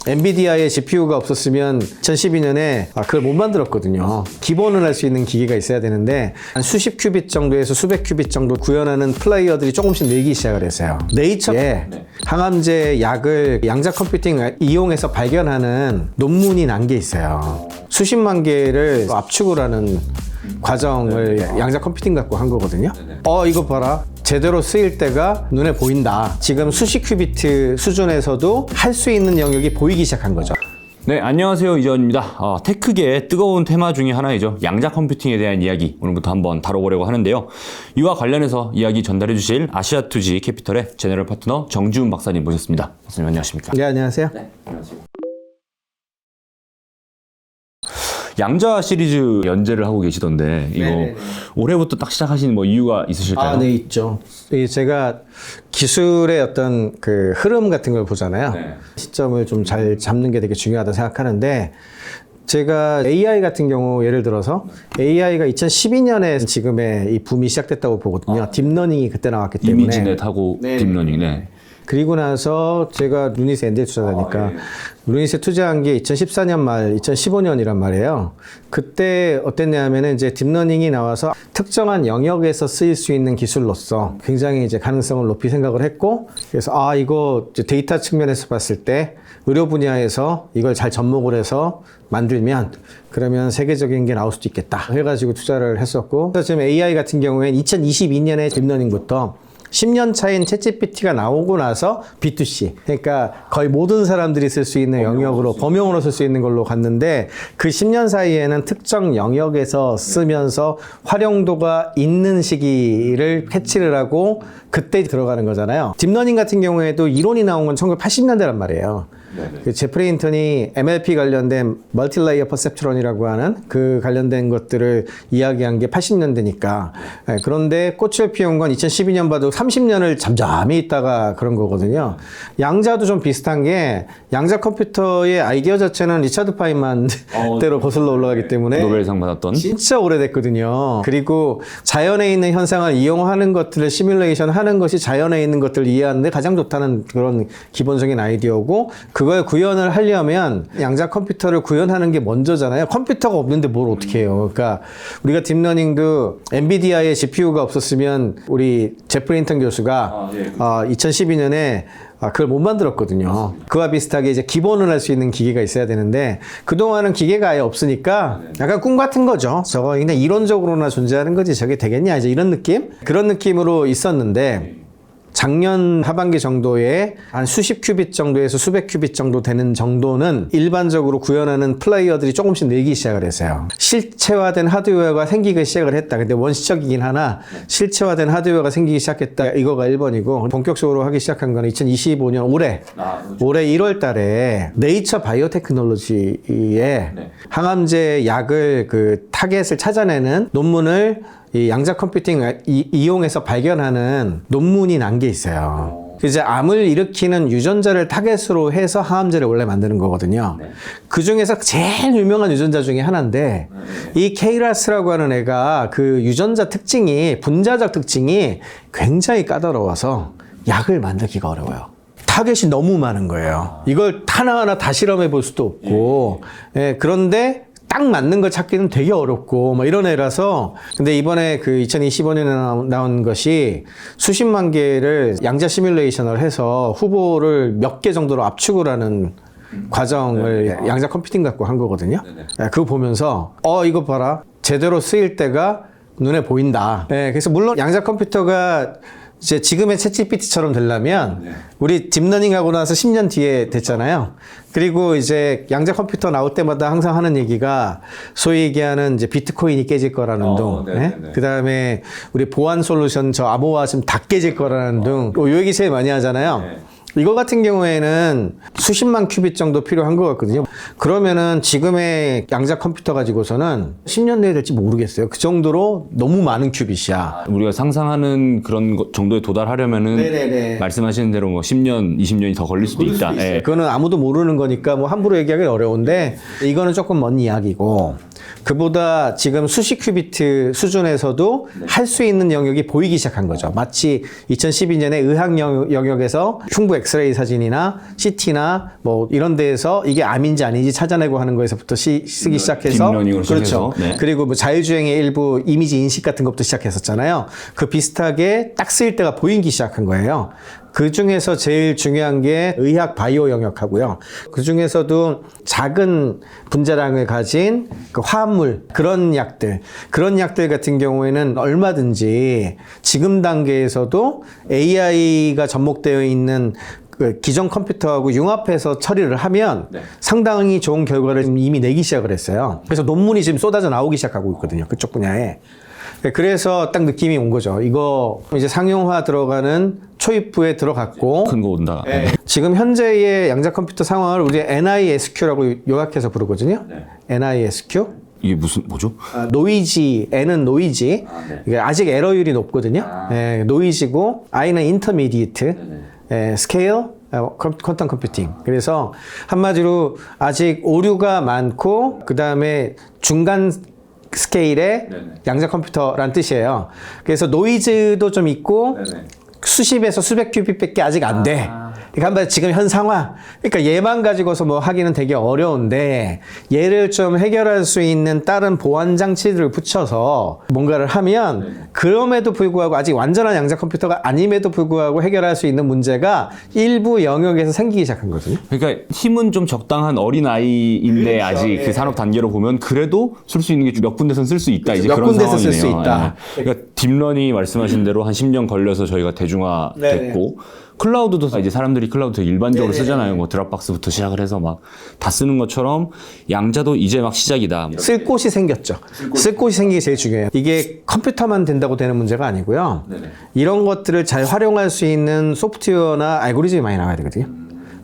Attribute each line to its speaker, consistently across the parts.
Speaker 1: 엔비디아의 GPU가 없었으면 2012년에 그걸 못 만들었거든요. 기본을 할 수 있는 기계가 있어야 되는데 한 수십 큐빗 정도에서 수백 큐빗 정도 구현하는 플레이어들이 조금씩 늘기 시작을 했어요. 네이처에 항암제 약을 양자 컴퓨팅 이용해서 발견하는 논문이 난 게 있어요. 수십만 개를 압축을 하는 과정을 양자 컴퓨팅 갖고 한 거거든요. 이거 봐라. 제대로 쓰일 때가 눈에 보인다. 지금 수십 큐비트 수준에서도 할 수 있는 영역이 보이기 시작한 거죠.
Speaker 2: 네, 안녕하세요. 이재원입니다. 테크계의 뜨거운 테마 중에 하나이죠. 양자 컴퓨팅에 대한 이야기 오늘부터 한번 다뤄보려고 하는데요. 이와 관련해서 이야기 전달해 주실 아시아투지 캐피털의 제너럴 파트너 정지훈 박사님 모셨습니다. 박사님 안녕하십니까?
Speaker 1: 네, 안녕하세요.
Speaker 2: 네, 안녕하세요. 양자 시리즈 연재를 하고 계시던데 이거 네네네. 올해부터 딱 시작하신 뭐 이유가 있으실까요?
Speaker 1: 네, 있죠. 제가 기술의 어떤 그 흐름 같은 걸 보잖아요. 네. 시점을 좀 잘 잡는 게 되게 중요하다 생각하는데 제가 AI 같은 경우 예를 들어서 AI가 2012년에 지금의 이 붐이 시작됐다고 보거든요. 딥러닝이 그때 나왔기 때문에.
Speaker 2: 이미지넷하고 딥러닝. 네.
Speaker 1: 그리고 나서 제가 루닛에 엔젤 투자자니까 루닛에 투자한 게 2014년 말 2015년이란 말이에요. 그때 어땠냐면은 이제 딥러닝이 나와서 특정한 영역에서 쓰일 수 있는 기술로서 굉장히 이제 가능성을 높이 생각을 했고, 그래서 이거 데이터 측면에서 봤을 때 의료 분야에서 이걸 잘 접목을 해서 만들면 그러면 세계적인 게 나올 수도 있겠다 해가지고 투자를 했었고, 그래서 지금 AI 같은 경우에는 2022년에 딥러닝부터 10년 차인 챗GPT가 나오고 나서 B2C, 그러니까 거의 모든 사람들이 쓸 수 있는 영역으로, 범용으로 쓸 수 있는 걸로 갔는데, 그 10년 사이에는 특정 영역에서 쓰면서 활용도가 있는 시기를 캐치를 하고 그때 들어가는 거잖아요. 딥러닝 같은 경우에도 이론이 나온 건 1980년대란 말이에요. 그 제프리 힌턴이 MLP 관련된 멀티레이어 퍼셉트론이라고 하는 그 관련된 것들을 이야기한 게 80년대니까. 그런데 꽃을 피운 건 2012년 봐도 30년을 잠잠히 있다가 그런 거거든요. 양자도 좀 비슷한 게, 양자 컴퓨터의 아이디어 자체는 리차드 파인만 때로 거슬러 올라가기 때문에
Speaker 2: 노벨상 받았던
Speaker 1: 진짜 오래됐거든요. 그리고 자연에 있는 현상을 이용하는 것들을 시뮬레이션 하는 것이 자연에 있는 것들을 이해하는데 가장 좋다는 그런 기본적인 아이디어고, 그걸 구현을 하려면 양자 컴퓨터를 구현하는 게 먼저잖아요. 컴퓨터가 없는데 뭘 어떻게 해요. 그러니까 우리가 딥러닝도 엔비디아의 GPU가 없었으면 우리 제프리 힌턴 교수가 2012년에 그걸 못 만들었거든요. 그와 비슷하게 이제 기본을 할 수 있는 기계가 있어야 되는데, 그동안은 기계가 아예 없으니까 약간 꿈 같은 거죠. 저거 그냥 이론적으로나 존재하는 거지 저게 되겠냐 이제 이런 느낌? 그런 느낌으로 있었는데, 작년 하반기 정도에 한 수십 큐빗 정도에서 수백 큐빗 정도 되는 정도는 일반적으로 구현하는 플레이어들이 조금씩 늘기 시작을 했어요. 실체화된 하드웨어가 생기기 시작을 했다. 근데 원시적이긴 하나 실체화된 하드웨어가 생기기 시작했다. 이거가 1번이고, 본격적으로 하기 시작한 거는 2025년 올해 1월 달에 네이처 바이오테크놀로지에 항암제 약을 그 타겟을 찾아내는 논문을 이 양자 컴퓨팅 이용해서 발견하는 논문이 난 게 있어요. 이제 암을 일으키는 유전자를 타겟으로 해서 항암제를 원래 만드는 거거든요. 그 중에서 제일 유명한 유전자 중에 하나인데, 이 KRAS라고 하는 애가 그 유전자 특징이, 분자적 특징이 굉장히 까다로워서 약을 만들기가 어려워요. 타겟이 너무 많은 거예요. 이걸 하나하나 다 실험해 볼 수도 없고, 그런데 딱 맞는 걸 찾기는 되게 어렵고 뭐 이런 애라서. 근데 이번에 그 2025년에 나온 것이 수십만 개를 양자 시뮬레이션을 해서 후보를 몇 개 정도로 압축을 하는 과정을 양자 컴퓨팅 갖고 한 거거든요. 그거 보면서 이거 봐라. 제대로 쓰일 때가 눈에 보인다. 그래서 물론 양자 컴퓨터가 이제 지금의 챗GPT처럼 되려면 우리 딥러닝 하고 나서 10년 뒤에 됐잖아요. 그리고 이제 양자 컴퓨터 나올 때마다 항상 하는 얘기가 소위 얘기하는 이제 비트코인이 깨질 거라는 둥. 그 다음에 우리 보안 솔루션 저 암호화 좀 다 깨질 거라는 둥. 요 얘기 제일 많이 하잖아요. 이거 같은 경우에는 수십만 큐빗 정도 필요한 것 같거든요. 그러면은 지금의 양자 컴퓨터 가지고서는 10년 내에 될지 모르겠어요. 그 정도로 너무 많은 큐빗이야.
Speaker 2: 우리가 상상하는 그런 정도에 도달하려면은 말씀하시는 대로 뭐 10년, 20년이 더 걸릴 수도 있다.
Speaker 1: 그거는 아무도 모르는 거니까 뭐 함부로 얘기하기 어려운데, 이거는 조금 먼 이야기고, 그보다 지금 수십 큐비트 수준에서도 할 수 있는 영역이 보이기 시작한 거죠. 마치 2012년에 의학 영역에서 흉부 엑스레이 사진이나 CT나 뭐 이런 데에서 이게 암인지 아닌지 찾아내고 하는 거에서부터 쓰기 시작해서
Speaker 2: 딥러닝으로
Speaker 1: 그렇죠.
Speaker 2: 시작해서, 네.
Speaker 1: 그리고 뭐 자율주행의 일부 이미지 인식 같은 것부터 시작했었잖아요. 그 비슷하게 딱 쓰일 때가 보이기 시작한 거예요. 그 중에서 제일 중요한 게 의학 바이오 영역하고요. 그 중에서도 작은 분자량을 가진 그 화합물, 그런 약들 같은 경우에는 얼마든지 지금 단계에서도 AI가 접목되어 있는 그 기존 컴퓨터하고 융합해서 처리를 하면 상당히 좋은 결과를 이미 내기 시작을 했어요. 그래서 논문이 지금 쏟아져 나오기 시작하고 있거든요. 그쪽 분야에. 그래서 딱 느낌이 온 거죠. 이거 이제 상용화 들어가는 초입부에 들어갔고
Speaker 2: 큰 거 온다.
Speaker 1: 지금 현재의 양자 컴퓨터 상황을 우리 NISQ라고 요약해서 부르거든요. NISQ.
Speaker 2: 이게 뭐죠?
Speaker 1: 노이지, N은 노이지. 이게 아직 에러율이 높거든요. 노이지고 I는 인터미디에이트, 스케일, 퀀텀 컴퓨팅. 그래서 한마디로 아직 오류가 많고 그 다음에 중간 스케일의 양자 컴퓨터란 뜻이에요. 그래서 노이즈도 좀 있고 수십에서 수백 큐빗밖에 아직 안 돼. 그러니까 한번 지금 현 상황. 그러니까 얘만 가지고서 뭐 하기는 되게 어려운데 얘를 좀 해결할 수 있는 다른 보안 장치들을 붙여서 뭔가를 하면 그럼에도 불구하고 아직 완전한 양자 컴퓨터가 아님에도 불구하고 해결할 수 있는 문제가 일부 영역에서 생기기 시작한 거거든요.
Speaker 2: 그러니까 힘은 좀 적당한 어린 아이인데
Speaker 1: 그렇죠.
Speaker 2: 아직 그 산업 단계로 보면 그래도 쓸 수 있는 게 몇 군데선 쓸 수 있다. 이제
Speaker 1: 몇
Speaker 2: 그런
Speaker 1: 군데서
Speaker 2: 상황이네요.
Speaker 1: 쓸 수 있다.
Speaker 2: 그러니까 딥러닝이 말씀하신 대로 한 10년 걸려서 저희가 대중화됐고 클라우드도 이제 사람들이 클라우드 되게 일반적으로 쓰잖아요. 뭐 드랍박스부터 시작을 해서 막 다 쓰는 것처럼 양자도 이제 막 시작이다.
Speaker 1: 쓸 곳이 생겼죠. 쓸 곳이 생기는 게 제일 중요해요. 이게 컴퓨터만 된다고 되는 문제가 아니고요. 이런 것들을 잘 활용할 수 있는 소프트웨어나 알고리즘이 많이 나와야 되거든요.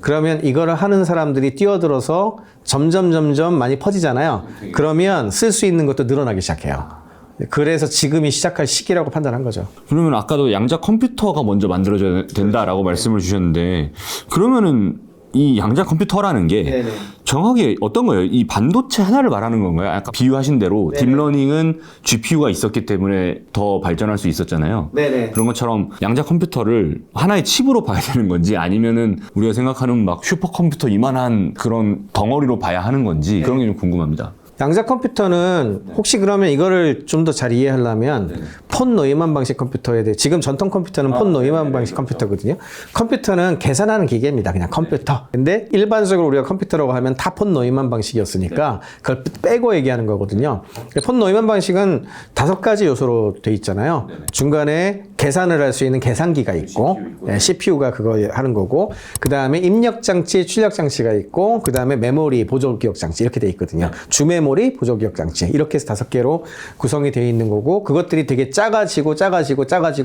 Speaker 1: 그러면 이거를 하는 사람들이 뛰어들어서 점점 많이 퍼지잖아요. 그러면 쓸 수 있는 것도 늘어나기 시작해요. 그래서 지금이 시작할 시기라고 판단한 거죠.
Speaker 2: 그러면 아까도 양자 컴퓨터가 먼저 만들어져야 된다라고 말씀을 주셨는데 그러면은 이 양자 컴퓨터라는 게 정확히 어떤 거예요? 이 반도체 하나를 말하는 건가요? 아까 비유하신 대로 딥러닝은 GPU가 있었기 때문에 더 발전할 수 있었잖아요. 그런 것처럼 양자 컴퓨터를 하나의 칩으로 봐야 되는 건지 아니면은 우리가 생각하는 막 슈퍼컴퓨터 이만한 그런 덩어리로 봐야 하는 건지 그런 게 좀 궁금합니다.
Speaker 1: 양자 컴퓨터는 혹시 그러면 이거를 좀 더 잘 이해하려면 폰 노이만 방식 컴퓨터에 대해 지금 전통 컴퓨터는 폰 노이만 방식 컴퓨터거든요. 컴퓨터는 계산하는 기계입니다. 그냥 컴퓨터. 근데 일반적으로 우리가 컴퓨터라고 하면 다 폰 노이만 방식이었으니까 그걸 빼고 얘기하는 거거든요. 폰 노이만 방식은 5가지 요소로 돼 있잖아요. 중간에 계산을 할 수 있는 계산기가 있고 CPU가 그거 하는 거고 그 다음에 입력 장치, 출력 장치가 있고 그 다음에 메모리, 보조 기억 장치 이렇게 돼 있거든요. 주메모리, 보조 기억 장치 이렇게 해서 5개로 구성이 되어 있는 거고 그것들이 되게 작아지고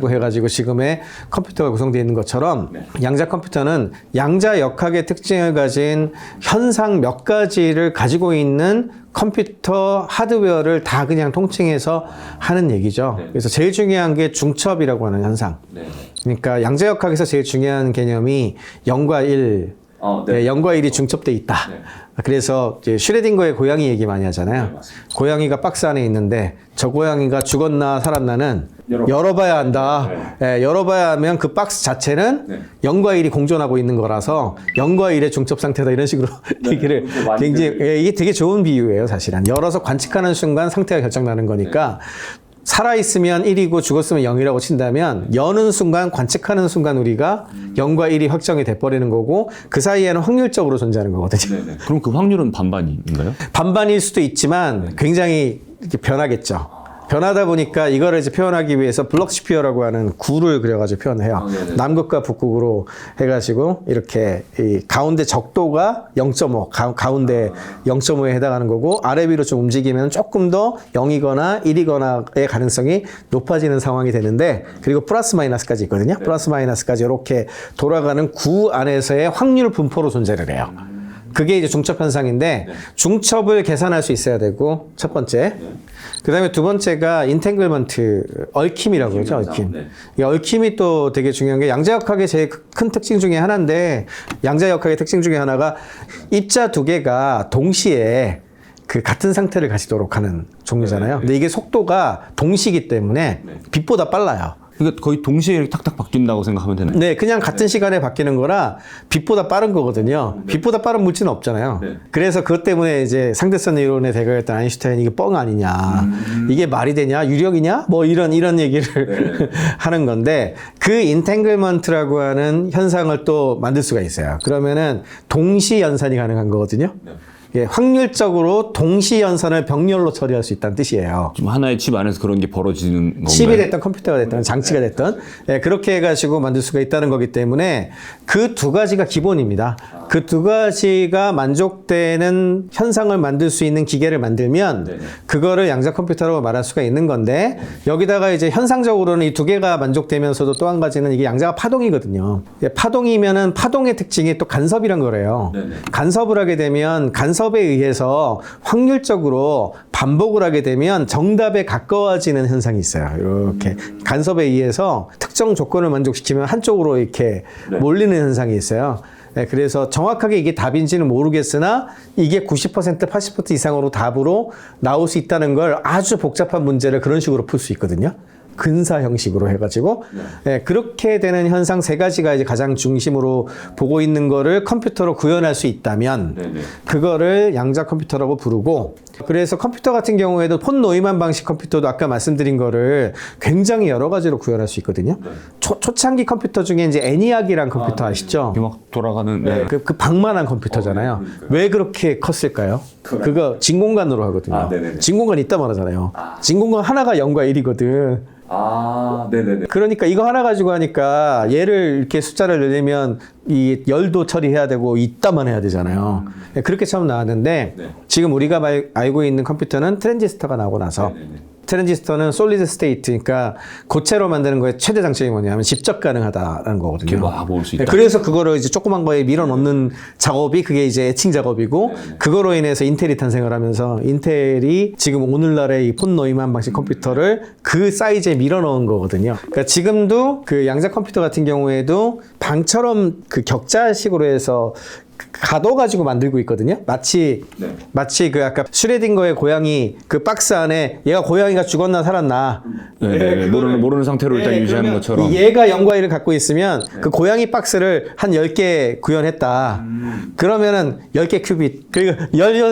Speaker 1: 해가지고 지금의 컴퓨터가 구성되어 있는 것처럼 양자 컴퓨터는 양자 역학의 특징을 가진 현상 몇 가지를 가지고 있는 컴퓨터 하드웨어를 다 그냥 통칭해서 하는 얘기죠. 그래서 제일 중요한 게 중첩이라고 하는 현상. 그러니까 양자역학에서 제일 중요한 개념이 0과 1, 0과 1이 중첩돼 있다. 그래서 이제 슈레딩거의 고양이 얘기 많이 하잖아요. 고양이가 박스 안에 있는데 저 고양이가 죽었나 살았나는 열어봐야 한다. 열어봐야 하면 그 박스 자체는 0과 1이 공존하고 있는 거라서 0과 1의 중첩 상태다 이런 식으로 얘기를 굉장히 이게 되게 좋은 비유예요 사실은. 열어서 관측하는 순간 상태가 결정나는 거니까 살아있으면 1이고 죽었으면 0이라고 친다면 여는 순간 관측하는 순간 우리가 0과 1이 확정이 돼버리는 거고 그 사이에는 확률적으로 존재하는 거거든요.
Speaker 2: 그럼 그 확률은 반반인가요?
Speaker 1: 반반일 수도 있지만 굉장히 이렇게 변하겠죠. 변하다 보니까 이거를 이제 표현하기 위해서 블럭스피어라고 하는 구를 그려가지고 표현해요. 남극과 북극으로 해가지고 이렇게 이 가운데 적도가 0.5, 가운데 0.5에 해당하는 거고 아래 위로 좀 움직이면 조금 더 0이거나 1이거나의 가능성이 높아지는 상황이 되는데 그리고 플러스 마이너스까지 있거든요. 플러스 마이너스까지 이렇게 돌아가는 구 안에서의 확률 분포로 존재를 해요. 그게 이제 중첩 현상인데 중첩을 계산할 수 있어야 되고 첫 번째. 그 다음에 두 번째가 인탱글먼트, 얽힘이라고 그러죠, 얽힘. 이 얽힘이 또 되게 중요한 게 양자역학의 제일 큰 특징 중에 하나인데 양자역학의 특징 중에 하나가 입자 두 개가 동시에 그 같은 상태를 가지도록 하는 종류잖아요. 근데 이게 속도가 동시기 때문에 빛보다 빨라요.
Speaker 2: 그러니까 거의 동시에 이렇게 탁탁 바뀐다고 생각하면 되나요?
Speaker 1: 네, 그냥 같은 시간에 바뀌는 거라 빛보다 빠른 거거든요. 빛보다 빠른 물질은 없잖아요. 그래서 그것 때문에 이제 상대성 이론에 대거했던 아인슈타인이 이게 뻥 아니냐, 이게 말이 되냐, 유력이냐, 뭐 이런 얘기를 하는 건데 그 인탱글먼트라고 하는 현상을 또 만들 수가 있어요. 그러면은 동시 연산이 가능한 거거든요. 예, 확률적으로 동시 연산을 병렬로 처리할 수 있다는 뜻이에요.
Speaker 2: 지금 하나의 칩 안에서 그런 게 벌어지는 건가요?
Speaker 1: 칩이 됐든 컴퓨터가 됐든 장치가 됐든 예, 그렇게 해가지고 만들 수가 있다는 거기 때문에 그 두 가지가 기본입니다. 그 두 가지가 만족되는 현상을 만들 수 있는 기계를 만들면 그거를 양자 컴퓨터라고 말할 수가 있는 건데 여기다가 이제 현상적으로는 이 두 개가 만족되면서도 또 한 가지는 이게 양자가 파동이거든요. 예, 파동이면은 파동의 특징이 또 간섭이란 거래요. 간섭을 하게 되면 간섭에 의해서 확률적으로 반복을 하게 되면 정답에 가까워지는 현상이 있어요. 이렇게 간섭에 의해서 특정 조건을 만족시키면 한쪽으로 이렇게 몰리는 현상이 있어요. 네, 그래서 정확하게 이게 답인지는 모르겠으나 이게 90% 80% 이상으로 답으로 나올 수 있다는 걸 아주 복잡한 문제를 그런 식으로 풀 수 있거든요. 근사 형식으로 해가지고 네, 그렇게 되는 현상 세 가지가 이제 가장 중심으로 보고 있는 거를 컴퓨터로 구현할 수 있다면 그거를 양자 컴퓨터라고 부르고 그래서 컴퓨터 같은 경우에도 폰 노이만 방식 컴퓨터도 아까 말씀드린 거를 굉장히 여러 가지로 구현할 수 있거든요. 초창기 컴퓨터 중에 이제 애니악이란 컴퓨터 아시죠?
Speaker 2: 막 돌아가는
Speaker 1: 그 방만한 컴퓨터잖아요. 왜 그렇게 컸을까요? 그거 진공관으로 하거든요. 진공관 있다 말하잖아요. 진공관 하나가 0과 1이거든. 그러니까 이거 하나 가지고 하니까 얘를 이렇게 숫자를 늘리면 이 열도 처리해야 되고 이따만 해야 되잖아요. 그렇게 처음 나왔는데 지금 우리가 알고 있는 컴퓨터는 트랜지스터가 나오고 나서 트랜지스터는 솔리드 스테이트, 그러니까 고체로 만드는 거에 최대 장점이 뭐냐면 집적 가능하다라는 거거든요.
Speaker 2: 와, 모을 수 있다.
Speaker 1: 그래서 그거를 이제 조그만 거에 밀어 넣는 작업이 그게 이제 애칭 작업이고 그거로 인해서 인텔이 탄생을 하면서 인텔이 지금 오늘날의 이 폰 노이만 방식 컴퓨터를 그 사이즈에 밀어 넣은 거거든요. 그러니까 지금도 그 양자 컴퓨터 같은 경우에도 방처럼 그 격자식으로 해서 가둬 가지고 만들고 있거든요. 마치 그 아까 슈레딩거의 고양이 그 박스 안에 얘가 고양이가 죽었나 살았나
Speaker 2: 모르는 상태로 일단 유지하는 것처럼
Speaker 1: 얘가 0과 1을 갖고 있으면 그 고양이 박스를 한 10개 구현했다. 그러면은 10개 큐빗 그리고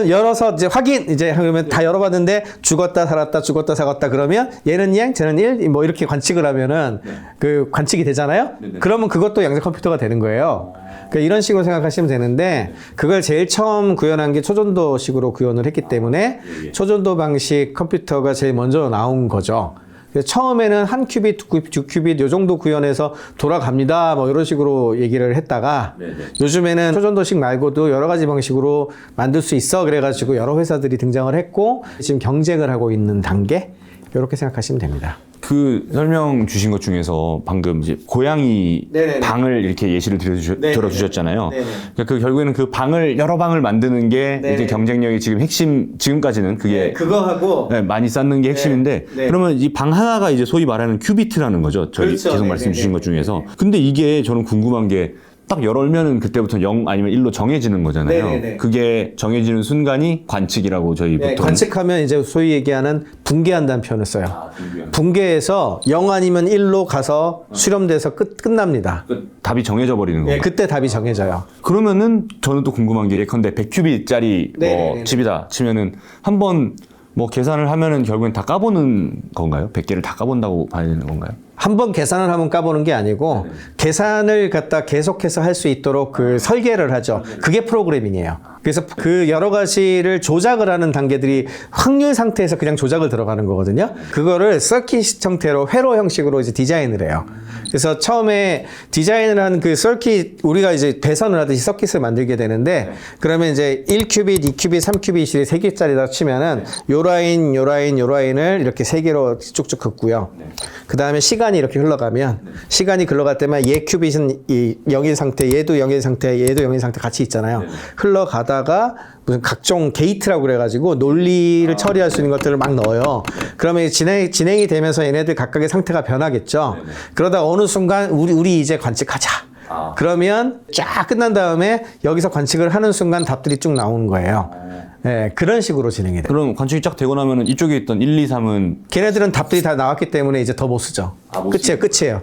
Speaker 1: 열어서 이제 확인 이제 하면 다 열어봤는데 죽었다 살았다 죽었다 살았다 그러면 얘는 0 쟤는 1 뭐 이렇게 관측을 하면은 그 관측이 되잖아요. 그러면 그것도 양자 컴퓨터가 되는 거예요. 그러니까 이런 식으로 생각하시면 되는데 그걸 제일 처음 구현한 게 초전도식으로 구현을 했기 때문에 초전도 방식 컴퓨터가 제일 먼저 나온 거죠. 그래서 처음에는 한 큐빗, 두 큐빗 요 정도 구현해서 돌아갑니다. 뭐 이런 식으로 얘기를 했다가 요즘에는 초전도식 말고도 여러 가지 방식으로 만들 수 있어 그래가지고 여러 회사들이 등장을 했고 지금 경쟁을 하고 있는 단계 이렇게 생각하시면 됩니다.
Speaker 2: 그 설명 주신 것 중에서 방금 이제 고양이 방을 이렇게 예시를 들어주셨잖아요. 그러니까 그 결국에는 그 방을 여러 방을 만드는 게 이제 경쟁력이 지금 핵심 지금까지는 그게
Speaker 1: 그거하고
Speaker 2: 많이 쌓는 게 핵심인데 그러면 이 방 하나가 이제 소위 말하는 큐비트라는 거죠. 저희
Speaker 1: 그렇죠.
Speaker 2: 계속 말씀 주신 것 중에서. 근데 이게 저는 궁금한 게 딱 열면은 그때부터 0 아니면 1로 정해지는 거잖아요. 그게 정해지는 순간이 관측이라고 저희 보통
Speaker 1: 관측하면 이제 소위 얘기하는 붕괴한다는 표현을 써요. 붕괴해서 0 아니면 1로 가서 수렴돼서 끝납니다.
Speaker 2: 답이 정해져 버리는 거예요.
Speaker 1: 그때 답이 정해져요.
Speaker 2: 그러면은 저는 또 궁금한 게 예컨대 100큐빗짜리 뭐 칩이다 치면은 한번 뭐 계산을 하면은 결국엔 다 까보는 건가요? 100개를 다 까본다고 봐야 되는 건가요?
Speaker 1: 한 번 계산을 하면 까보는 게 아니고 계산을 갖다 계속해서 할 수 있도록 그 설계를 하죠. 그게 프로그래밍이에요. 그래서 그 여러 가지를 조작을 하는 단계들이 확률 상태에서 그냥 조작을 들어가는 거거든요. 그거를 서킷 형태로 회로 형식으로 이제 디자인을 해요. 그래서 처음에 디자인을 한 그 서킷 우리가 이제 배선을 하듯이 서킷을 만들게 되는데 그러면 이제 1큐빗, 2큐빗, 3큐빗이 3개짜리다 치면은 요 라인을 이렇게 3개로 쭉쭉 긋고요. 그 다음에 시간이 이렇게 흘러가면 시간이 흘러갈 때만 얘 큐빗은 이 0인 상태, 얘도 0인 상태, 얘도 0인 상태 같이 있잖아요. 흘러가다가 무슨 각종 게이트라고 그래가지고 논리를 처리할 수 있는 것들을 막 넣어요. 그러면 진행이 되면서 얘네들 각각의 상태가 변하겠죠. 그러다 어느 순간 우리 이제 관측하자. 그러면 쫙 끝난 다음에 여기서 관측을 하는 순간 답들이 쭉 나오는 거예요. 예, 그런 식으로 진행이 돼요.
Speaker 2: 그럼 관측이 쫙 되고 나면은 이쪽에 있던 1, 2, 3은
Speaker 1: 걔네들은 답들이 다 나왔기 때문에 이제 더 못 쓰죠. 끝이에요.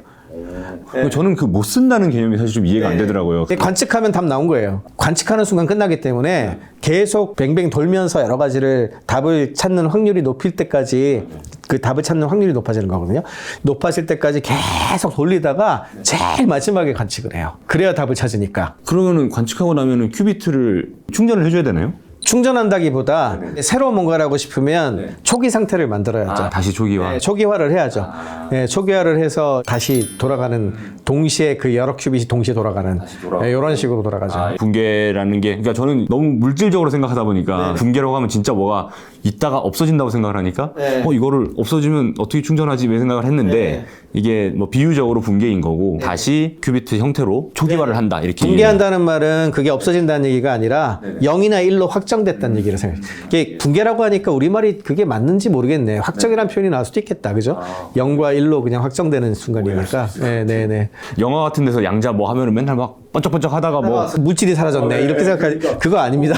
Speaker 2: 저는 그 못 쓴다는 개념이 사실 좀 이해가 안 되더라고요.
Speaker 1: 관측하면 답 나온 거예요. 관측하는 순간 끝나기 때문에 계속 뱅뱅 돌면서 여러 가지를 답을 찾는 확률이 높일 때까지 그 답을 찾는 확률이 높아지는 거거든요. 높아질 때까지 계속 돌리다가 제일 마지막에 관측을 해요. 그래야 답을 찾으니까.
Speaker 2: 그러면은 관측하고 나면은 큐비트를 충전을 해줘야 되나요?
Speaker 1: 충전한다기보다 새로 뭔가를 하고 싶으면 초기 상태를 만들어야죠.
Speaker 2: 다시 초기화.
Speaker 1: 네, 초기화를 해야죠. 네, 초기화를 해서 다시 돌아가는 동시에 그 여러 큐빗이 동시에 돌아가는 이런 식으로 돌아가죠.
Speaker 2: 붕괴라는 게, 그러니까 저는 너무 물질적으로 생각하다 보니까 붕괴라고 하면 진짜 뭐가 있다가 없어진다고 생각을 하니까 이거를 없어지면 어떻게 충전하지 왜 생각을 했는데 이게 뭐 비유적으로 붕괴인 거고 다시 큐비트 형태로 초기화를 한다 이렇게.
Speaker 1: 붕괴한다는 말은 그게 없어진다는 얘기가 아니라 0이나 1로 확정됐다는 얘기를 생각해요. 이게 붕괴라고 하니까 우리말이 그게 맞는지 모르겠네. 확정이라는 표현이 나올 수도 있겠다. 그죠? 0과 1로 그냥 확정되는 순간이니까. 네네네.
Speaker 2: 영화 같은 데서 양자 뭐 하면은 맨날 막 번쩍번쩍 하다가 뭐
Speaker 1: 물질이 사라졌네. 이렇게 생각하지. 그거 아닙니다.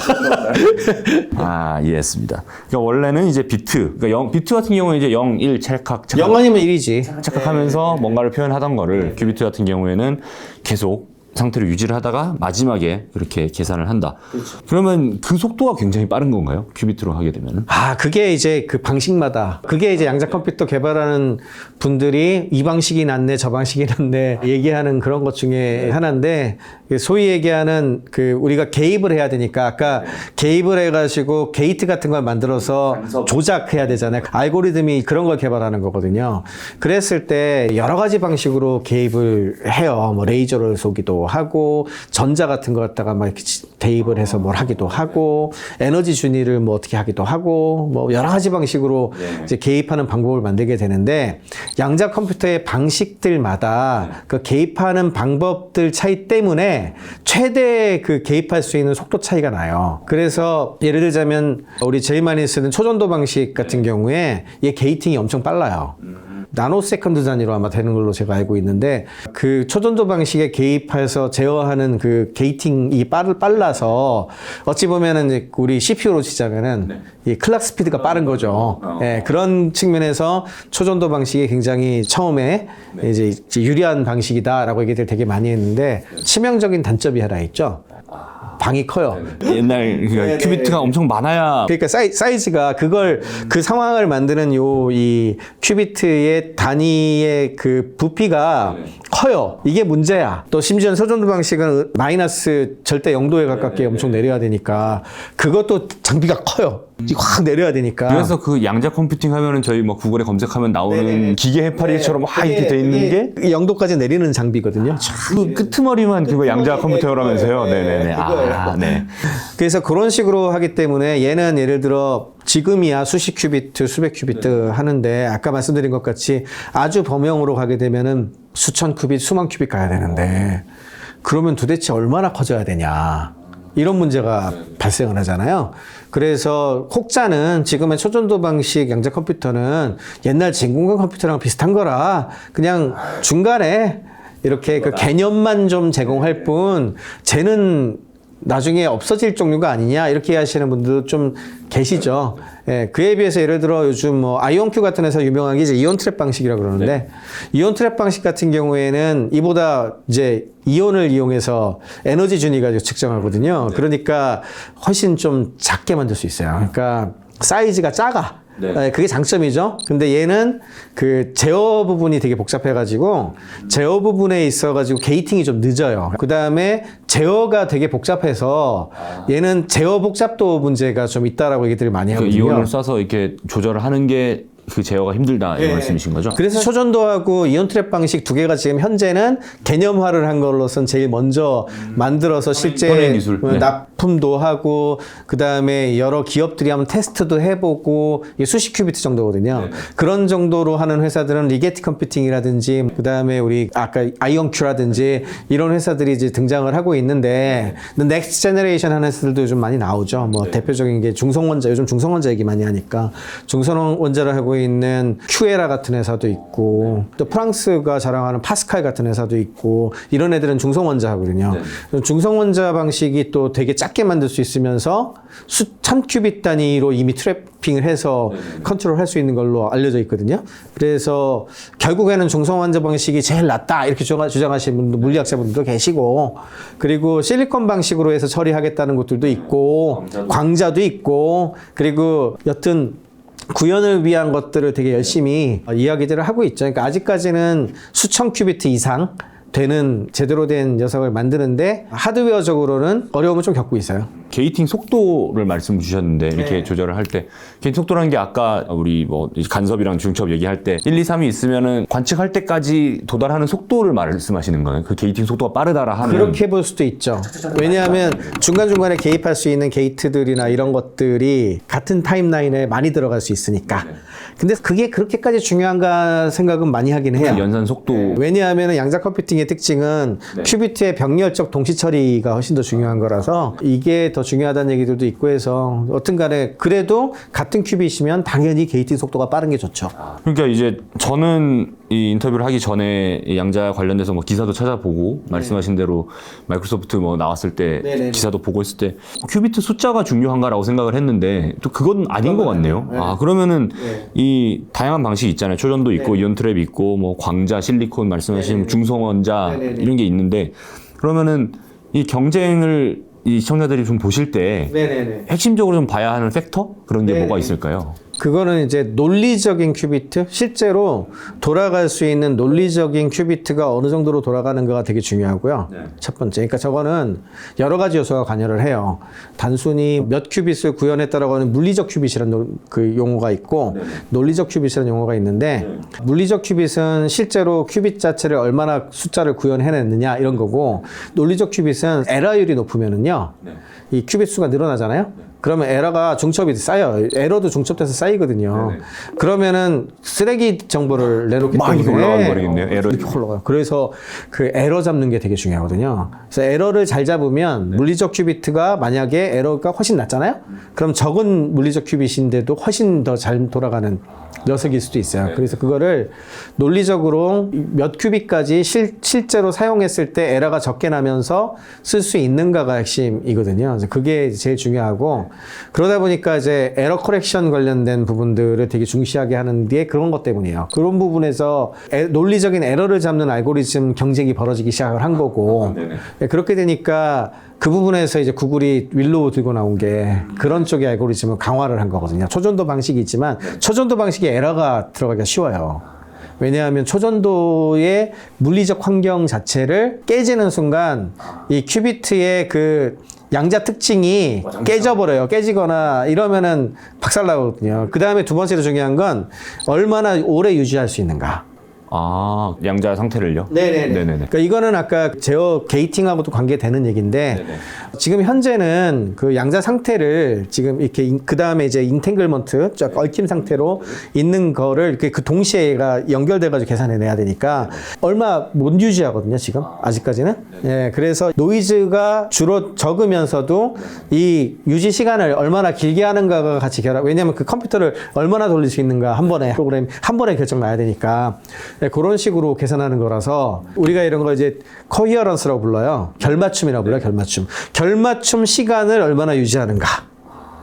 Speaker 2: 이해했습니다. 그러니까 원래는 이제 비트, 그러니까 비트 같은 경우는 이제 0, 1 찰칵
Speaker 1: 0 아니면 1이지.
Speaker 2: 착각하면서 뭔가를 표현하던 거를 큐비트 같은 경우에는 계속 상태를 유지를 하다가 마지막에 이렇게 계산을 한다. 그러면 그 속도가 굉장히 빠른 건가요? 큐비트로 하게 되면은?
Speaker 1: 그게 이제 그 방식마다. 그게 이제 양자 컴퓨터 개발하는 분들이 이 방식이 낫네, 저 방식이 낫네 얘기하는 그런 것 중에 하나인데, 소위 얘기하는 그 우리가 개입을 해야 되니까 아까 개입을 해가지고 게이트 같은 걸 만들어서 조작해야 되잖아요. 알고리즘이 그런 걸 개발하는 거거든요. 그랬을 때 여러 가지 방식으로 개입을 해요. 뭐 레이저를 쏘기도 하고 전자 같은 거 갖다가 막 이렇게 대입을 해서 뭘 하기도 하고 에너지 준위를 뭐 어떻게 하기도 하고 뭐 여러 가지 방식으로 이제 개입하는 방법을 만들게 되는데 양자 컴퓨터의 방식들마다 그 개입하는 방법들 차이 때문에 최대 그 개입할 수 있는 속도 차이가 나요. 그래서 예를 들자면 우리 제일 많이 쓰는 초전도 방식 같은 경우에 얘 게이팅이 엄청 빨라요. 나노 세컨드 단위로 아마 되는 걸로 제가 알고 있는데 그 초전도 방식에 개입해서 제어하는 그 게이팅이 빨라서 어찌 보면은 이제 우리 CPU로 치자면은 이 클락 스피드가 빠른 거죠. 그런 측면에서 초전도 방식이 굉장히 처음에 이제 유리한 방식이다라고 얘기들 되게 많이 했는데 치명적인 단점이 하나 있죠. 방이 커요.
Speaker 2: 옛날 그러니까 큐비트가 엄청 많아야
Speaker 1: 그러니까 사이즈가 그걸 그 상황을 만드는 이 큐비트의 단위의 그 부피가 커요. 이게 문제야. 또 심지어 소전도 방식은 마이너스 절대 0도에 가깝게 엄청 내려야 되니까 그것도 장비가 커요. 확 내려야 되니까.
Speaker 2: 그래서 그 양자 컴퓨팅 하면은 저희 뭐 구글에 검색하면 나오는 기계 해파리처럼 막 이렇게 돼 있는 게
Speaker 1: 0도까지 내리는 장비거든요.
Speaker 2: 그 끄트머리만 그거 양자 컴퓨터라면서요. 네네네. 네.
Speaker 1: 그래서 그런 식으로 하기 때문에 얘는 예를 들어 지금이야 수십 큐비트, 수백 큐비트 하는데 아까 말씀드린 것 같이 아주 범용으로 가게 되면은 수천 큐빗, 수만 큐빗 가야 되는데 그러면 도대체 얼마나 커져야 되냐. 이런 문제가 발생을 하잖아요. 그래서 혹자는 지금의 초전도 방식 양자 컴퓨터는 옛날 진공관 컴퓨터랑 비슷한 거라 그냥 중간에 이렇게 그 개념만 좀 제공할 뿐 쟤는 나중에 없어질 종류가 아니냐 이렇게 하시는 분들도 좀 계시죠. 그에 비해서 예를 들어 요즘 뭐 아이온큐 같은 회사 유명한 게 이제 이온 트랩 방식이라고 그러는데 이온 트랩 방식 같은 경우에는 이보다 이제 이온을 이용해서 에너지 준위가 측정하거든요. 그러니까 훨씬 좀 작게 만들 수 있어요. 그러니까 사이즈가 작아. 그게 장점이죠. 근데 얘는 그 제어 부분이 되게 복잡해가지고 제어 부분에 있어가지고 게이팅이 좀 늦어요. 그 다음에 제어가 되게 복잡해서 얘는 제어 복잡도 문제가 좀 있다라고 얘기들을 많이 하거든요.
Speaker 2: 이온을 쏴서 이렇게 조절을 하는 게 그 제어가 힘들다 이 말씀이신 거죠?
Speaker 1: 그래서 초전도하고 이온 트랩 방식 두 개가 지금 현재는 개념화를 한 걸로선 제일 먼저 만들어서 실제
Speaker 2: 기술.
Speaker 1: 납품도 하고 그 다음에 여러 기업들이 한번 테스트도 해보고 이게 수십 큐비트 정도거든요. 그런 정도로 하는 회사들은 리게티 컴퓨팅이라든지 그 다음에 우리 아까 아이온큐라든지 이런 회사들이 이제 등장을 하고 있는데 넥스트 제너레이션 하는 회사들도 요즘 많이 나오죠. 뭐 대표적인 게 중성원자, 요즘 중성원자 얘기 많이 하니까 중성원자를 하고 있는 큐에라 같은 회사도 있고 또 프랑스가 자랑하는 파스칼 같은 회사도 있고 이런 애들은 중성원자 하거든요. 중성원자 방식이 또 되게 작게 만들 수 있으면서 수천 큐빗 단위로 이미 트래핑을 해서 컨트롤할 수 있는 걸로 알려져 있거든요. 그래서 결국에는 중성원자 방식이 제일 낫다 이렇게 주장하시는 분도 물리학자분들도 계시고 그리고 실리콘 방식으로 해서 처리하겠다는 곳들도 있고 광자도 있고 그리고 여튼 구현을 위한 것들을 되게 열심히 이야기들을 하고 있죠. 그러니까 아직까지는 수천 큐비트 이상 되는 제대로 된 녀석을 만드는데 하드웨어적으로는 어려움을 좀 겪고 있어요.
Speaker 2: 게이팅 속도를 말씀 주셨는데 이렇게
Speaker 1: 네.
Speaker 2: 조절을 할 때 게이팅 속도라는 게 아까 우리 뭐 간섭이랑 중첩 얘기할 때 1, 2, 3이 있으면은 관측할 때까지 도달하는 속도를 말씀하시는 거예요. 그 게이팅 속도가 빠르다라 하면
Speaker 1: 그렇게 볼 수도 있죠. 왜냐하면 중간중간에 개입할 수 있는 게이트들이나 이런 것들이 같은 타임라인에 많이 들어갈 수 있으니까. 근데 그게 그렇게까지 중요한가 생각은 많이 하긴 해요.
Speaker 2: 연산 속도
Speaker 1: 왜냐하면 양자 컴퓨팅의 특징은 큐비트의 병렬적 동시 처리가 훨씬 더 중요한 거라서 이게 더 중요하다는 얘기들도 있고 해서 어떤 간에 그래도 같은 큐빗이면 당연히 게이팅 속도가 빠른 게 좋죠.
Speaker 2: 그러니까 이제 저는 이 인터뷰를 하기 전에 이 양자 관련돼서 뭐 기사도 찾아보고 말씀하신 대로 마이크로소프트 뭐 나왔을 때
Speaker 1: 네네네.
Speaker 2: 기사도 보고 했을 때 큐비트 숫자가 중요한가라고 생각을 했는데 또 그건 아닌 것 같네요.
Speaker 1: 네.
Speaker 2: 아 그러면은
Speaker 1: 네.
Speaker 2: 이 다양한 방식이 있잖아요. 초전도 있고 이온 트랩 있고 뭐 광자, 실리콘 말씀하신 중성원자
Speaker 1: 네네네.
Speaker 2: 이런 게 있는데 그러면은 이 경쟁을 이 시청자들이 좀 보실 때
Speaker 1: 네네네.
Speaker 2: 핵심적으로 좀 봐야 하는 팩터 그런 게
Speaker 1: 네네.
Speaker 2: 뭐가 있을까요?
Speaker 1: 그거는 이제 논리적인 큐비트, 실제로 돌아갈 수 있는 논리적인 큐비트가 어느 정도로 돌아가는가가 되게 중요하고요. 첫 번째. 그러니까 저거는 여러 가지 요소가 관여를 해요. 단순히 몇 큐빗을 구현했다라고 하는 물리적 큐빗이라는 그 용어가 있고 논리적 큐빗이라는 용어가 있는데 물리적 큐빗은 실제로 큐빗 자체를 얼마나 숫자를 구현해냈느냐 이런 거고 논리적 큐빗은 에러율이 높으면은요. 이 큐빗 수가 늘어나잖아요. 그러면 에러가 중첩이 쌓여요. 에러도 중첩돼서 쌓이거든요. 그러면은 쓰레기 정보를 내놓기
Speaker 2: 막
Speaker 1: 때문에
Speaker 2: 이렇게 올라가 버리겠네요. 에러
Speaker 1: 이렇게 올라가요. 그래서 그 에러 잡는 게 되게 중요하거든요. 그래서 에러를 잘 잡으면 물리적 큐비트가 만약에 에러가 훨씬 낮잖아요. 그럼 적은 물리적 큐빗인데도 훨씬 더 잘 돌아가는 녀석일 수도 있어요. 그래서 그거를 논리적으로 몇 큐빗까지 실제로 사용했을 때 에러가 적게 나면서 쓸 수 있는가가 핵심이거든요. 그래서 그게 제일 중요하고 그러다 보니까 이제 에러 커렉션 관련된 부분들을 되게 중시하게 하는 게 그런 것 때문이에요. 그런 부분에서 논리적인 에러를 잡는 알고리즘 경쟁이 벌어지기 시작을 한 거고 그렇게 되니까 그 부분에서 이제 구글이 윌로우 들고 나온 게 그런 쪽의 알고리즘을 강화를 한 거거든요. 초전도 방식이 있지만 초전도 방식에 에러가 들어가기가 쉬워요. 왜냐하면 초전도의 물리적 환경 자체를 깨지는 순간 이 큐비트의 그 양자 특징이 깨져버려요. 깨지거나 이러면은 박살나거든요. 그 다음에 두 번째로 중요한 건 얼마나 오래 유지할 수 있는가.
Speaker 2: 아 양자 상태를요? 네네네.
Speaker 1: 그러니까 이거는 아까 제어 게이팅하고도 관계되는 얘기인데 지금 현재는 그 양자 상태를 지금 이렇게 그 다음에 이제 인탱글먼트 쫙 얽힘 상태로 있는 거를 이렇게 그 동시에 얘가 연결돼가지고 계산해내야 되니까 얼마 못 유지하거든요 지금 아직까지는. 예, 그래서 노이즈가 주로 적으면서도 이 유지 시간을 얼마나 길게 하는가가 같이 결합. 왜냐하면 그 컴퓨터를 얼마나 돌릴 수 있는가 한 번에 프로그램 한 번에 결정 나야 되니까. 네, 그런 식으로 계산하는 거라서 우리가 이런 걸 이제 커히어런스라고 불러요. 결맞춤이라고 불러요. 결맞춤. 결맞춤 시간을 얼마나 유지하는가.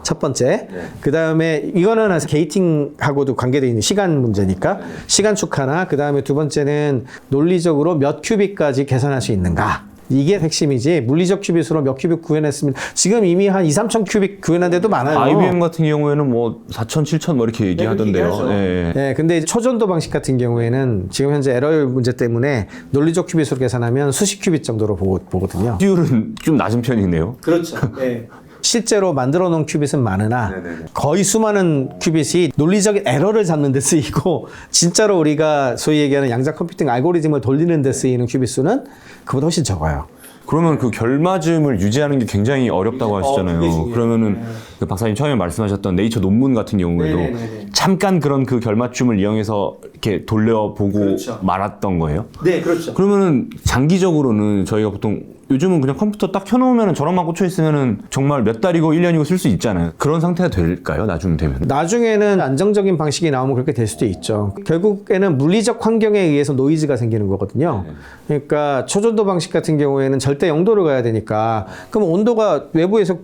Speaker 1: 첫 번째. 그 다음에 이거는 게이팅하고도 관계되어 있는 시간 문제니까 시간 축하나 그 다음에 두 번째는 논리적으로 몇 큐빗까지 계산할 수 있는가. 이게 핵심이지 물리적 큐빗으로 몇 큐빗 구현했습니다. 지금 이미 한 2, 3천 큐빗 구현한 데도 많아요.
Speaker 2: IBM 같은 경우에는 뭐 4천, 7천 뭐 이렇게 얘기하던데요.
Speaker 1: 네, 근데 초전도 방식 같은 경우에는 지금 현재 에러율 문제 때문에 논리적 큐빗으로 계산하면 수십 큐빗 정도로 보거든요.
Speaker 2: 비율은 좀 낮은 편이네요.
Speaker 1: 그렇죠. 네. 실제로 만들어 놓은 큐빗은 많으나 거의 수많은 큐빗이 논리적인 에러를 잡는 데 쓰이고 진짜로 우리가 소위 얘기하는 양자 컴퓨팅 알고리즘을 돌리는 데 쓰이는 큐빗 수는 그보다 훨씬 적어요.
Speaker 2: 그러면 그 결맞음을 유지하는 게 굉장히 어렵다고 하시잖아요. 그러면은 그 박사님 처음에 말씀하셨던 네이처 논문 같은 경우에도 잠깐 그런 그 결맞춤을 이용해서 이렇게 돌려보고 말았던 거예요?
Speaker 1: 네, 그렇죠.
Speaker 2: 그러면은 장기적으로는 저희가 보통 요즘은 그냥 컴퓨터 딱 켜놓으면 저런만 꽂혀 있으면은 정말 몇 달이고 1년이고 쓸 수 있잖아요. 그런 상태가 될까요? 나중 되면?
Speaker 1: 나중에는 안정적인 방식이 나오면 그렇게 될 수도 있죠. 결국에는 물리적 환경에 의해서 노이즈가 생기는 거거든요. 그러니까 초전도 방식 같은 경우에는 절대 0도를 가야 되니까 그럼 온도가 외부에서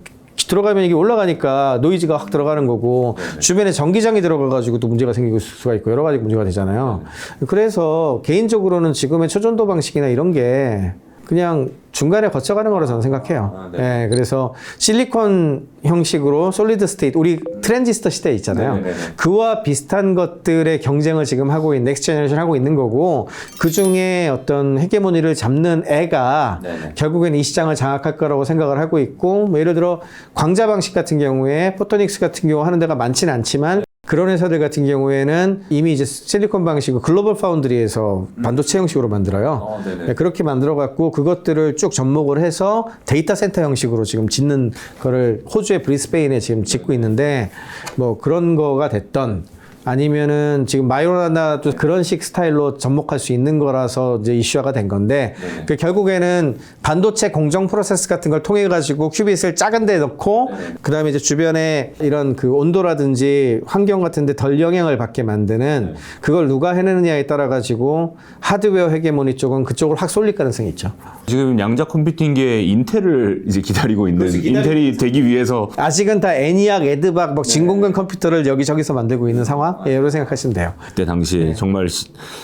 Speaker 1: 들어가면 이게 올라가니까 노이즈가 확 들어가는 거고 주변에 전기장이 들어가가지고 또 문제가 생길 수가 있고 여러 가지 문제가 되잖아요. 그래서 개인적으로는 지금의 초전도 방식이나 이런 게 그냥 중간에 거쳐가는 거라 저는 생각해요. 네, 그래서 실리콘 형식으로 솔리드 스테이트, 우리 트랜지스터 시대에 있잖아요. 그와 비슷한 것들의 경쟁을 지금 하고 있는, 넥스트 제너레이션 하고 있는 거고, 그 중에 어떤 헤게모니를 잡는 애가 결국엔 이 시장을 장악할 거라고 생각을 하고 있고, 뭐 예를 들어 광자 방식 같은 경우에 포토닉스 같은 경우 하는 데가 많지는 않지만, 그런 회사들 같은 경우에는 이미 이제 실리콘 방식을 글로벌 파운드리에서 반도체 형식으로 만들어요. 네, 그렇게 만들어갖고 그것들을 쭉 접목을 해서 데이터 센터 형식으로 지금 짓는 거를 호주의 브리스베인에 지금 짓고 있는데 뭐 그런 거가 됐던 아니면은 지금 마이오라나도 그런 식 스타일로 접목할 수 있는 거라서 이제 이슈화가 된 건데 그 결국에는 반도체 공정 프로세스 같은 걸 통해 가지고 큐빗을 작은 데 넣고 그다음에 이제 주변에 이런 그 온도라든지 환경 같은 데 덜 영향을 받게 만드는 그걸 누가 해내느냐에 따라 가지고 하드웨어 헤게모니 쪽은 그쪽을 확 쏠릴 가능성이 있죠.
Speaker 2: 지금 양자 컴퓨팅계에 인텔을 이제 기다리고 있는 인텔이 되기 위해서
Speaker 1: 아직은 다 애니악, 에드박, 뭐 진공관 컴퓨터를 여기저기서 만들고 있는 상황? 예, 이렇게 생각하시면 돼요.
Speaker 2: 그때 당시에 정말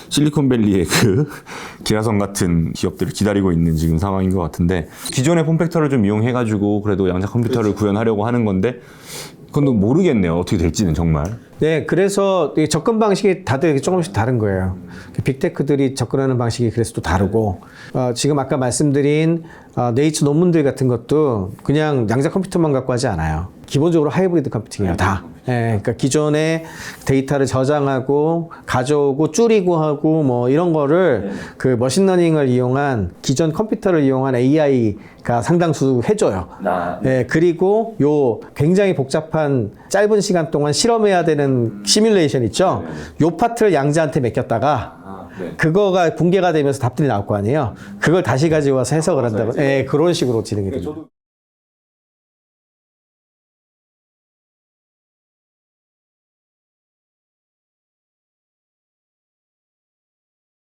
Speaker 2: 실리콘밸리의 그 기라성 같은 기업들을 기다리고 있는 지금 상황인 것 같은데 기존의 폼팩터를 좀 이용해가지고 그래도 양자 컴퓨터를 구현하려고 하는 건데 그건 모르겠네요. 어떻게 될지는 정말.
Speaker 1: 네, 그래서 이 접근 방식이 다들 조금씩 다른 거예요. 빅테크들이 접근하는 방식이 그래서 또 다르고, 지금 아까 말씀드린 네이처 논문들 같은 것도 그냥 양자 컴퓨터만 갖고 하지 않아요. 기본적으로 하이브리드 컴퓨팅이에요, 다. 예, 그러니까 기존에 데이터를 저장하고 가져오고 줄이고 하고 뭐 이런 거를 그 머신러닝을 이용한 기존 컴퓨터를 이용한 AI가 상당수 해줘요. 예, 그리고 요 굉장히 복잡한 짧은 시간 동안 실험해야 되는 시뮬레이션 있죠. 요 파트를 양자한테 맡겼다가 그거가 붕괴가 되면서 답들이 나올 거 아니에요. 그걸 다시 가져와서 해석을 한다고. 예, 그런 식으로 진행이 됩니다.